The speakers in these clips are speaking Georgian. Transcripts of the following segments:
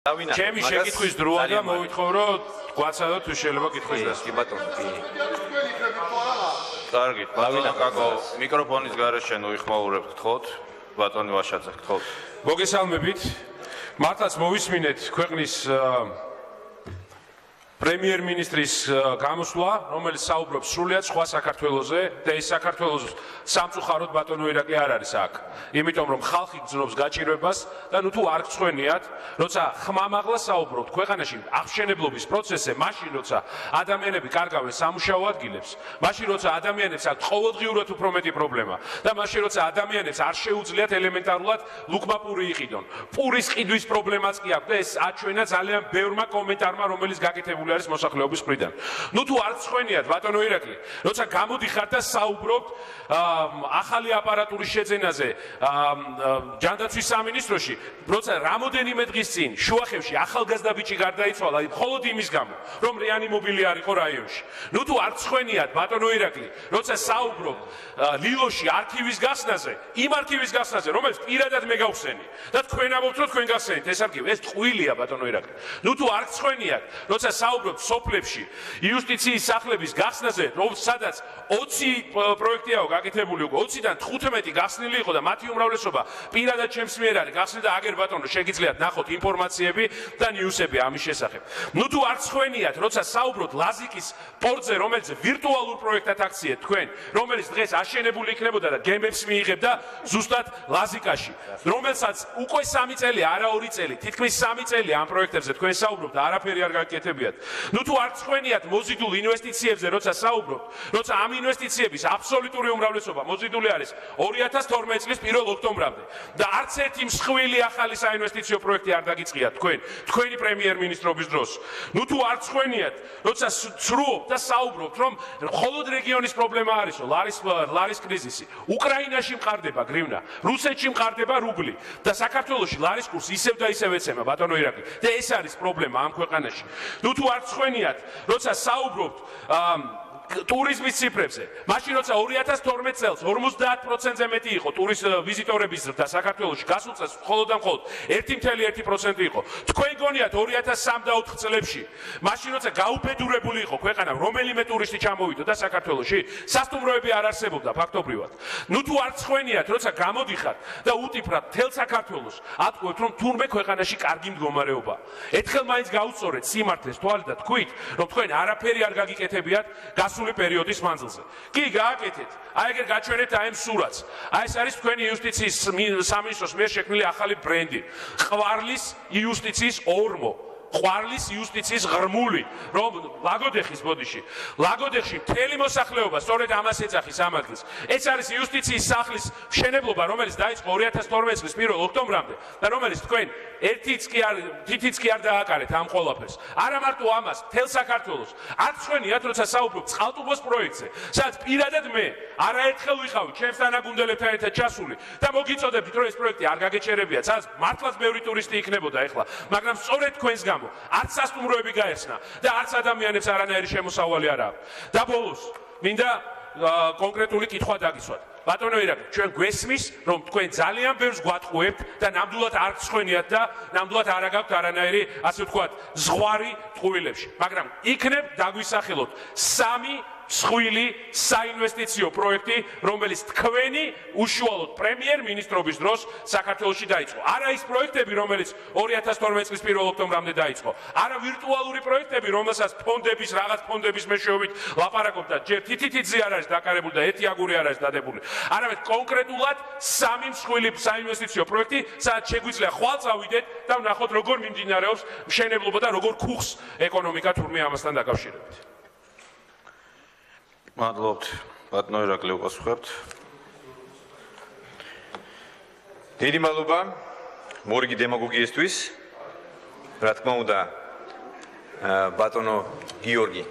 ჩემი შეკითხვის დროა და მოვითხოვ რომ გვაცადოთ თუ შეიძლება კითხვის დასწრება. კი ბატონო, კი. კარგი, ბატონო კაკო, მიკროფონის გარეშე უიხმაურებთ გთხოვთ, ბატონი ვაშაძე გთხოვთ. მოგესალმებით. მართლაც მოვისმინეთ ქვეყნის პრემიერ-მინისტრის გამოსვლა, რომელიც საუბრობს სრულიად სხვა საქართველოზე და ეს საქართველოს სამწუხაროდ ბატონო ირაკლი არ არის აქ. იმიტომ რომ ხალხი გრძნობს გაჭირვებას და ნუ თუ არ გწვენიათ, როცა ხმამაღლა საუბრობთ ქვეყანაში აღშენებლობის პროცესზე, მაშინ როცა ადამიანები კარგავენ სამუშაო ადგილებს, მაშინ როცა ადამიანებს აქვს ყოველდღიურად უფრო მეტი პრობლემა და მაშინ როცა ადამიანებს არ შეუძლიათ ელემენტარულად ლუკმა პური იყიდონ. პურის ყიდვის პრობლემაც კი აქვს და ეს აჩვენა ძალიან ბევრმა კომენტარმა, რომელიც გაკეთებული არის მოსახლეობის მხრიდან. ნუ თუ არ წვენიათ ბატონო ირაკლი, როცა გამოდიხართ და საუბრობთ ახალი აპარატურის შეძენაზე ჯანდაცვის სამინისტროში, როცა რამოდენიმე დღის წინ შუახევში ახალგაზრდა ბიჭი გარდაიცვალა მხოლოდ იმის გამო, რომ რეანიმობილი არ იყო რაიონში. ნუ თუ არ წვენიათ ბატონო ირაკლი, როცა საუბრობთ ლილოში არქივის გახსნაზე, იმ არქივის გახსნაზე, რომელიც პირადად მე გავხსენი და თქვენ ამბობთ, რომ თქვენ გახსენით ეს არქივი, ეს ტყუილია ბატონო ირაკლი. ნუ თუ არ წვენიათ, როცა საუბრობთ სოფლებში იუსტიციის სახლების გახსნაზე, სადაც 20 პროექტიაო გაკეთებული უკვე 20-დან 15 გახსნილი იყო და მათი უმრავლესობა პირადად ჩემს მიერ არის გახსნილი და აგერ ბატონო შეგიძლიათ ნახოთ ინფორმაციები და ნიუსები ამის შესახებ. ნუ თუ არ წვენიათ, როცა საუბრობთ ლაზიკის პორტზე, რომელიც ვირტუალურ პროექტად აქციეთ თქვენ, რომელიც დღეს აშენებული იქნებოდა და გემებს მიიღებდა ზუსტად ლაზიკაში, რომელსაც უკვე 3 წელი, არა 2 წელი, თითქმის 3 წელი ამ პროექტებზე თქვენ საუბრობთ და არაფერი არ გაკეთებიათ. ნუ თუ არ წვენიათ მოზიდულ ინვესტიციებზე, როცა საუბრობთ, როცა ამ ინვესტიციების აბსოლუტური უმრავლესობა მოზიდული არის 2012 წლის 1 ოქტომბრამდე და არც ერთი მსხვილი ახალი საინვესტიციო პროექტი არ დაგიწყიათ თქვენი პრემიერ-მინისტრობის დროს. ნუ თუ არ წვენიათ, როცა ცრუობთ და საუბრობთ, რომ მხოლოდ რეგიონის პრობლემა არის, ლარის კრიზისი. უკრაინაში მყარდება გრივნა, რუსეთში მყარდება რუბლი და საქართველოში ლარის კურსი ისევ და ისევ ეცემა ბატონო ირაკლი. და ეს არის პრობლემა ამ ქვეყანაში. ნუ თუ არ წვენიათ, როცა საუბრობთ ტურიზმის ციფრებზე, მაშინ როცა 2012 წელს 50%-ზე მეტი იყო ვიზიტორების ზრდა საქართველოში, გასულ წელს მხოლოდ და მხოლოდ 1.1% იყო. თქვენ გონიათ 2003-4 წლებში, მაშინ როცა გაუბედურებული იყო ქვეყანა, რომელიმე ტურისტი ჩამოვიდა და საქართველოში სასტუმროები არ არსებობდა ფაქტობრივად. ნუ თუ არ წვენიათ, როცა გამოდიხართ და უტიფრათ მთელ საქართველოს, ატყუებთ, რომ თურმე ქვეყანაში კარგი მდგომარეობა. ერთხელ მაინც გაუწორეთ სიმართლეს თვალით და თქვით, რომ თქვენ არაფერი არ გაგიკეთებიათ პერიოდის მანძილზე. კი, გააკეთეთ. აი ეგერ გაჩვენეთ აი ამ სურათს. აი ეს არის თქვენი იუსტიციის სამინისტროს მიერ შექმნილი ახალი ბრენდი. ყვარლის იუსტიციის ორმო. ყვარლის იუსტიციის ღრმული, რომ ლაგოდეხის ბოდიში. ლაგოდეხში მთელი მოსახლეობა სწორედ ამას ეძახის ამ ადგილს. ეს არის იუსტიციის სახლის მშენებლობა, რომელიც დაიწყო 2012 წლის 1 ოქტომბრამდე და რომელიც თქვენ თითიც კი არ დააკარეთ ამ ყველაფერს. არა მარტო ამას, მთელ საქართველოს. არ წვენიათ, როცა საუბრობთ წყალტუბოს პროექტზე, სადაც პირადად მე არაერთხელ ვიყავი ჩემს თანაგუნდელებთან ერთად ჩასული და მოგიწოდებთ, რომ ეს პროექტი არ გაგეჩერებიათ, სადაც მართლაც ბევრი ტურისტი იქნებოდა ეხლა, მაგრამ სწორედ თქვენს გამო არც სასტუმროები გაეხსნა და არც ადამიანებს არანაირი შემოსავალი არ აქვს. და ბოლოს მინდა კონკრეტული კითხვა დაგისვათ. ბატონო ირაკლი, ჩვენ გვესმის, რომ თქვენ ძალიან ბევრს გვატყუებთ და ნამდვილად არ წვენიათ და ნამდვილად არ აგაქვთ არანაირი, ასე ვთქვათ, ზღვარი ტყუილებში. მაგრამ იქნებ დაგვისახელოთ 3 მსხვილი საინვესტიციო პროექტი, რომელიც თქვენი უშუალოდ პრემიერ-მინისტრობის დროს საქართველოში დაიწყო. არა ის პროექტები, რომელიც 2012 წლის 1 ოქტომბრამდე დაიწყო. არა ვირტუალური პროექტები, რომელსაც რაღაც ფონდების მეშვეობით ლაპარაკობთ და ჯერ თითითიძე არ არის დაკარებული და ერთი აგური არ არის დადებული. არამედ კონკრეტულად 3 მსხვილი საინვესტიციო პროექტი, სადაც შეგვიძლია ხვალ წავიდეთ და ვნახოთ როგორ მიმდინარეობს მშენებლობა და როგორ ქუხს ეკონომიკა თურმე ამასთან დაკავშირებით. მადლობთ, ბატონო ირაკლი უპასუხებთ. დიდი მადლობა მორიგი დემაგოგიისთვის. რა თქმა უნდა, ბატონო გიორგი.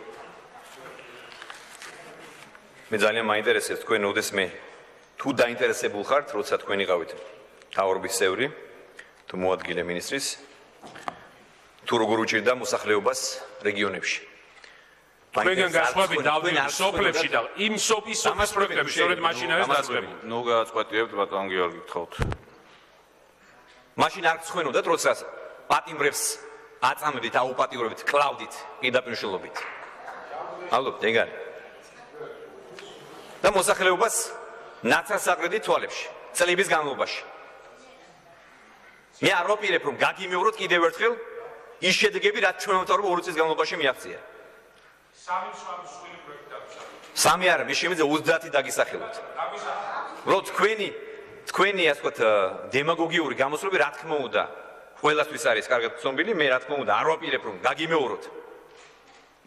მე ძალიან მაინტერესებს თქვენ ოდესმე თუ დაინტერესებულ ხართ, როცა თქვენ იყავით თავრობის წევრი, თუ მოადგილე მინისტრის, თუ როგორ უჭირდა მოსახლეობას რეგიონებში. თქვენგან გასხვავებით დავდივართ სოფლებში და იმ სოფლის პროექტები სწორედ მაშინ არის დაწყებული. ნუ გააწყვეტიებთ ბატონ გიორგი, გთხოვთ. მაშინ არ გწვენოდათ, როცა პატიმრებს აწამებდით, აუპატიურებდით, კლავდით პირდაპირშლობით. ალბათ ეგ არის. და მოსახლეობას ნაცარს აყრდით თვალებში, წლების განმავლობაში. მე არ ვაპირებ, რომ გაგიმეოროთ კიდევ ერთხელ ის შედეგები, რაც ჩვენ ვთავრობ 2 წლის განმავლობაში მიაღწია. სამი არა, მე შემიძლია 30 დაგისახელოთ. რომ თქვენი ასე ვთქვათ დემაგოგიური გამოსვლები რა თქმა უნდა ყველასთვის არის კარგად ცნობილი, მე რა თქმა უნდა არ ვაპირებ, რომ გაგიმეოროთ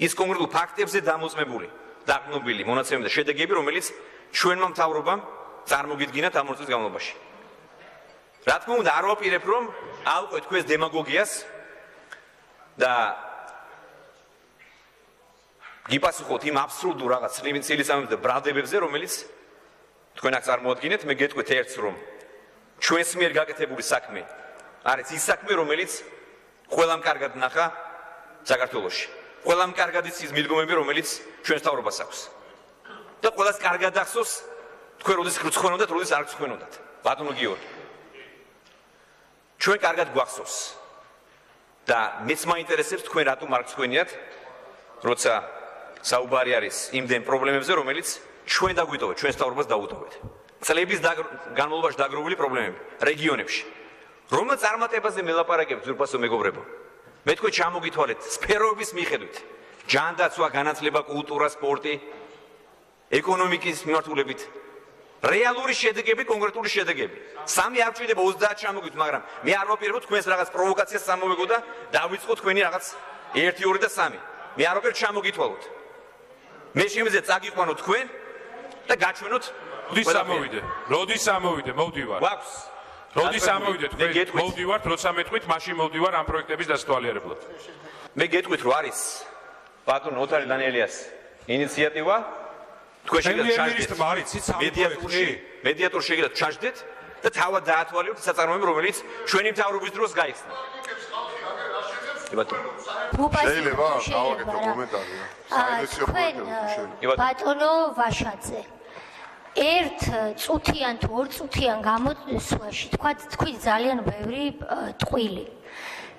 ის კონკრეტულ ფაქტებზე დამოწმებული, დაგნობილი მონაცემები და შედეგები, რომელიც ჩვენმა მთავრობამ წარმოგიდგინათ ამ 2 წლის განმავლობაში. რა თქმა უნდა არ ვაპირებ, რომ ავყვეთ თქვენს დემაგოგიას და გიპასუხოთ იმ აბსურდულ რაღაც ცილისამებზე და ბრალდებებზე, რომელიც თქვენ აქ წარმოადგენთ, მე გეტყვით ერთს, რომ ჩვენს მიერ გაკეთებული საქმე არის ის საქმე, რომელიც ყველამ კარგად ნახა საქართველოში. ყველამ კარგად იცის მიდგომები, რომელიც ჩვენს მთავრობას აქვს. და ყველას კარგად ახსოვს, თქვენ როდის გრცხვენოდათ, როდის არ გრცხვენოდათ. ბატონო გიორგი. ჩვენ კარგად გვახსოვს. და მეც მაინტერესებს თქვენ რატომ არ გრცხვენიათ, როცა საუბარი არის იმდენ პრობლემებზე, რომელიც ჩვენ დაგვიტოვეთ, ჩვენს მთავრობას დაუტოვეთ. წლების განმავლობაში დაგროვილი პრობლემები რეგიონებში. რომელ წარმატებაზე მელაპარაკებთ, ძვირფასო მეგობრებო? მე თქვენ ჩამოგითვალეთ სფეროების მიხედვით. ჯანდაცვა, განათლება, კულტურა, სპორტი, ეკონომიკის მიმართულებით. რეალური შედეგები, კონკრეტული შედეგები. სამი არ ვჭირდება 30 ჩამოგით, მაგრამ მე არ ვაპირებ თქვენს რაღაც პროვოკაციას სამოვეგო და დავიწყო თქვენი რაღაც 1, 2 და 3. მე არ ვაპირებ ჩამოგითვალოთ. მე შემიძლია წაგიყვანოთ თქვენ და გაჩვენოთ როდის ამოვიდე, მოვდივარ. გვაქვს. როდის ამოვიდე თქვენ? მოვდივართ, როცა მეტყვით, მაშინ მოვდივარ ამ პროექტების დასათვალიერებლად. მე გეტყვით, რომ არის ბატონ ოთარი დანიელიას ინიციატივა თქვენ შეგიძლიათ მედიატორში შეგიძლიათ ჩაჯდეთ და თავად დაათვალიეროთ საწარმოები, რომელიც ჩვენი მთავრობის დროს გაიხსნა. შეიძლება გავაკეთო კომენტარი. ბატონო ვაშაძე. 1 წუთიან თუ 2 წუთიან გამოსვლაში თქვი ძალიან ბევრი ტყვილი.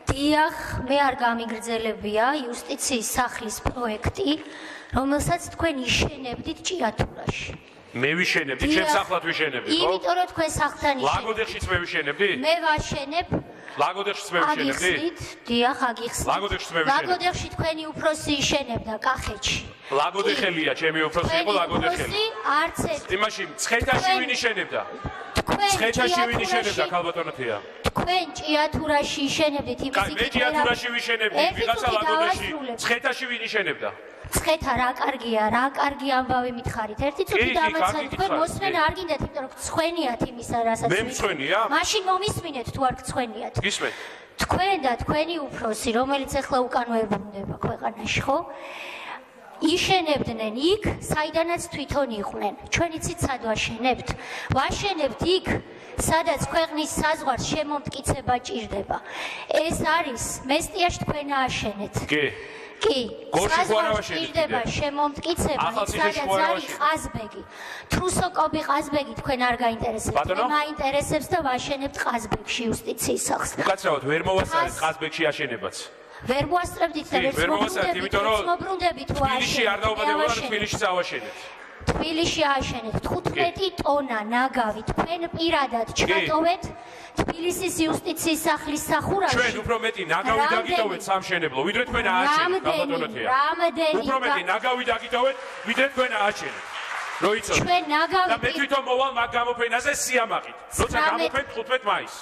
დიახ, მე არ გამიგრძელებია იუსტიციის სახლის პროექტი, რომელსაც თქვენ იშენებდით ჭიათურაში. მე ვიშენებდი, ჩემ სახლად ვიშენებდი, ხო? იმიტომ რომ თქვენ სახლთან იშენებთ. ლაგოდეხშიც მე ვიშენებდი? მე ვაშენებ. ლაგოდეხშიც მე ვიშენებდი? დიახ, აგიხსნით. ლაგოდეხშიც მე ვიშენებდი. ლაგოდეხში თქვენი უფროსი იშენებდა კახეთში. ლაგოდეხელია, ჩემი უფროსი იყო ლაგოდეხელი. არც ერთ. იმაში ცხეთაში ვინ იშენებდა? ცხეთაში ვინ იშენებდა, ქალბატონოთია? თქვენ ჭიათურაში იშენებდით იმის კაი, მე ჭიათურაში ვიშენებდი, ვიღაცა ლაგოდეხში. ცხეთაში ვინ იშენებდა? ცხეთა რა კარგია ამბავი მითხარით. ერთი წუთი დამაცადეთ, თქვენ მოსმენა არ გინდათ, იმიტომ რომ გცხვენიათ იმისა, რასაც მე მცხვენია? მაშინ მომისმინეთ თუ არ გცხვენიათ. გისმენთ. თქვენ და თქვენი უფროსი, რომელიც ახლა უკანვე ებრუნდება ქვეყანაში, ხო? იშენებდნენ იქ, საიდანაც თვითონ იყვნენ. ჩვენ იცით სად ვაშენებთ? ვაშენებთ იქ, სადაც ქვეყნის საზღვარს შემომტკიცება ჭირდება. ეს არის მესტიაში თქვენ ააშენეთ. კი, საზღვარს ჭირდება შემომტკიცება, სადაც არის ყაზბეგი. თრუსოკობი ყაზბეგი თქვენ არ გაინტერესებთ. მე მაინტერესებს და ვაშენებთ ყაზბეგში იუსტიციის სახლს. უკაცრავად ვერ მოვასწრეთ ყაზბეგში აშენებაც. ვერ მოასწრებდით და ვერ მობრუნდებით თუ თბილისში არ დაუბადებოდა, თბილისში წავაშენეთ. თბილისში ააშენეთ 15 ტონა ნაგავი თქვენ პირადად ჩატოვეთ თბილისის იუსტიციის სახლის სახურავში. ჩვენ უფრო მეტი ნაგავი დაგიტოვეთ სამშენებლო, ვიდრე თქვენ ააშენეთ, ბატონოთია. უფრო მეტი ნაგავი დაგიტოვეთ, ვიდრე თქვენ ააშენეთ. როიცოდეთ. ჩვენ ნაგავი და მე თვითონ მოვალ მაგ გამოფენაზე სიამაყით. როცა გამოფენთ 15 მაისს.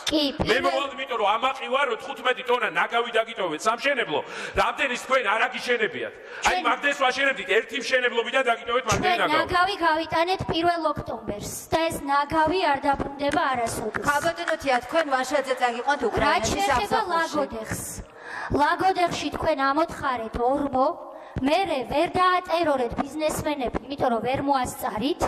მე მოვალ, იმიტომ რომ ამაყი ვარ, რომ 15 ტონა ნაგავი დაგიტოვეთ სამშენებლო, რამდენის თქვენ არ აგიშენებიათ. აი მაგდეს ვაშენებდით ერთი მშენებლობიდან დაგიტოვეთ მაგდენი ნაგავი. ჩვენ ნაგავი გავიტანეთ 1 ოქტომბერს და ეს ნაგავი არ დაბრუნდება არასოდეს. ქალბატონოთია, თქვენ ვაშაძე წაგიყვანთ უკრაინაში ლაგოდეხს. ლაგოდეხში თქვენ ამოთხარეთ ორმო მერე ვერ დაატერორეთ ბიზნესმენები, იმიტომ რომ ვერ მოასწარით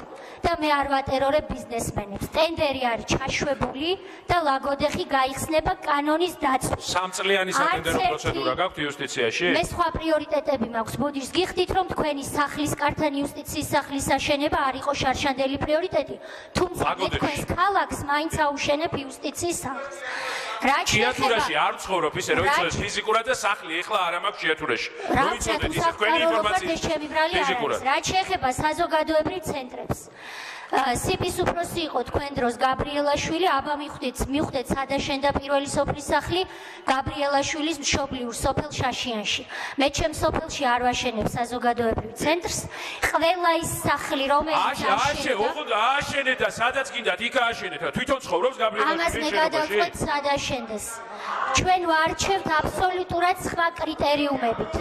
და მე არ ვატერორებ ბიზნესმენებს. ტენდერი არის ჩაშვებული და ლაგოდეხი გაიხსნება კანონის დაცვით. 3 წლიანი სატენდერო პროცედურა გაქვთ იუსტიციაში? მე სხვა პრიორიტეტები მაქვს. ბოდიშს გიხდით, რომ თქვენი სახლის კართან იუსტიციის სახლის აშენება არ იყო შარშანდელი პრიორიტეტი, თუმცა თქვენს ქალაქს მაინც აუშენებ იუსტიციის სახლს. ჭიათურაში არ ვცხოვრობ ისე რომ იცოდეთ ფიზიკურად და სახლი ეხლა არ მაქვს ჭიათურაში. რომ იცოდეთ ისე თქვენი ინფორმაციის ფიზიკურად. რაც შეეხება საზოგადოებრივ ცენტრებს. სიპის უფროსი იყო თქვენ დროს გაბრიელაშვილი, აბა მიხვდეთ სადაშენდა პირველი სოფლის სახლი გაბრიელაშვილის მშობლიურ სოფელ შაშიანში. მე ჩემ სოფელში არ ვაშენებ საზოგადოებრივ ცენტრს. ყველა ის სახლი, რომელიც ააშენეთ და სადაც გინდათ იქ ააშენეთ და თვითონ ცხოვრობს გაბრიელაშვილის ამას მე გადავწყვეტ სად აშენდეს. ჩვენ ვარჩევთ აბსოლუტურად სხვა კრიტერიუმებით.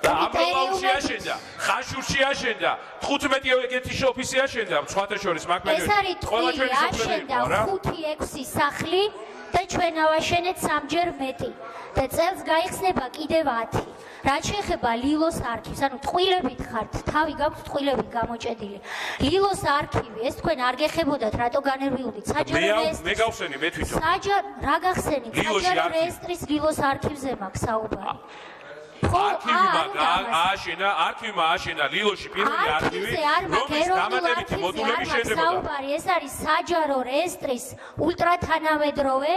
და ამბავში აშენდა, ხაშურში აშენდა, 15 ეგეთი ოფისი აშენდა, სხვათა შორის მაგმენები. ეს არის თქვენი აშენდა 5-6 სახლი და ჩვენ ავაშენეთ 3-ჯერ მეტი. და წელს გაიხსნება კიდევ 10. რაც შეეხება ლილოს არქივს, ანუ ტყუილებით ხართ, თავი გაქვთ ტყუილებით გამოჭედილი. ლილოს არქივი, ეს თქვენ არ გეხებოდათ, რატო განერვიულით? საჯარო რეესტრის. მე გავხსენი, მე თვითონ. რა გახსენით? საჯარო რეესტრის ლილოს არქივზე მაქვს საუბარი. არქივმა ააშენა ლილოში პირველი არქივი, რომლის დამატებითი მოდულები შედებოდა. ეს არის საჯარო რეესტრის ულტრათანამედროვე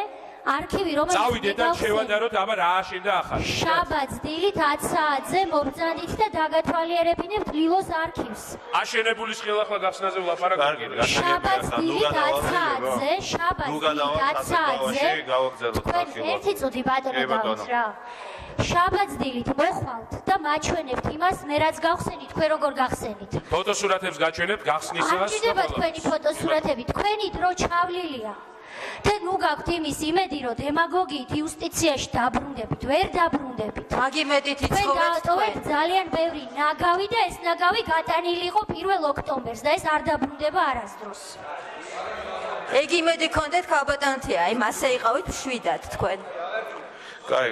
არქივი, რომელიც წავიდეთ და შევადაროთ, აბა რა ააშენდა ახალი. შაბათს დილით 10 საათზე მობრძანდით და დაგათვალიერებინებთ ლილოს არქივს. აშენებულის ხელახლა გახსნაზე ვლაპარაკობთ. შაბათს დილით 10 საათზე, შაბათს დილით 10 საათზე. თქვენ ერთი წუთი ბატონო დავით რა. შაბათს დილით მოხვალთ და მაჩვენებთ იმას, მე რაც გავხსენით, თქვენ როგორ გახსენით. ფოტოსურათებს გაჩვენებთ გახსნისას. არ ჭირდება თქვენი ფოტოსურათები, თქვენი დრო ჩავლილია. და ნუ გაქვთ იმის იმედი, რომ დემაგოგიით იუსტიციაში დაბრუნდებით, ვერ დაბრუნდებით. მაგ იმედით იცხოვრეთ თქვენ. ძალიან ბევრი ნაგავი და ეს ნაგავი გატანილი იყო 1 ოქტომბერს და ეს არ დაბრუნდება არასდროს. ეგ იმედი გქონდეთ ქალბატონთია, აი მასე იყავით მშვიდად თქვენ. კაი